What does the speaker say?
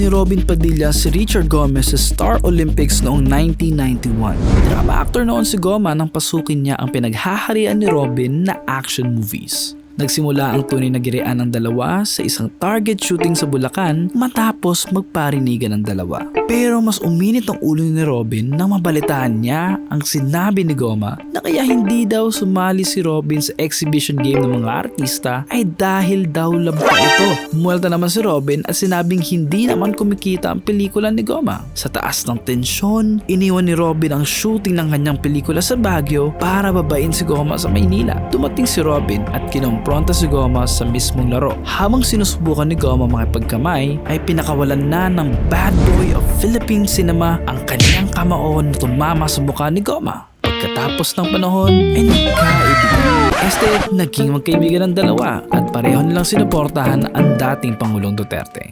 ni Robin Padilla si Richard Gomez sa Star Olympics noong 1991. Drama actor noon si Goma nang pasukin niya ang pinaghaharian ni Robin na action movies. Nagsimula ang tunay na girian ng dalawa sa isang target shooting sa Bulacan matapos magparinigan ng dalawa. Pero mas uminit ang ulo ni Robin nang mabalitaan niya ang sinabi ni Goma na kaya hindi daw sumali si Robin sa exhibition game ng mga artista ay dahil daw lampa ito. Muwelta naman si Robin at sinabing hindi naman kumikita ang pelikula ni Goma. Sa taas ng tensyon, iniwan ni Robin ang shooting ng kanyang pelikula sa Baguio para babain si Goma sa Maynila. Dumating si Robin at kinompronta si Goma sa mismong laro. Habang sinusubukan ni Goma makipagkamay, ay pinakawalan na ng bad boy of Philippine cinema ang kanyang kamaon na tumama sa mukha ni Goma. Pagkatapos ng panahon ay nagkaibigan. Naging magkaibigan ng dalawa at pareho nilang sinuportahan ang dating Pangulong Duterte.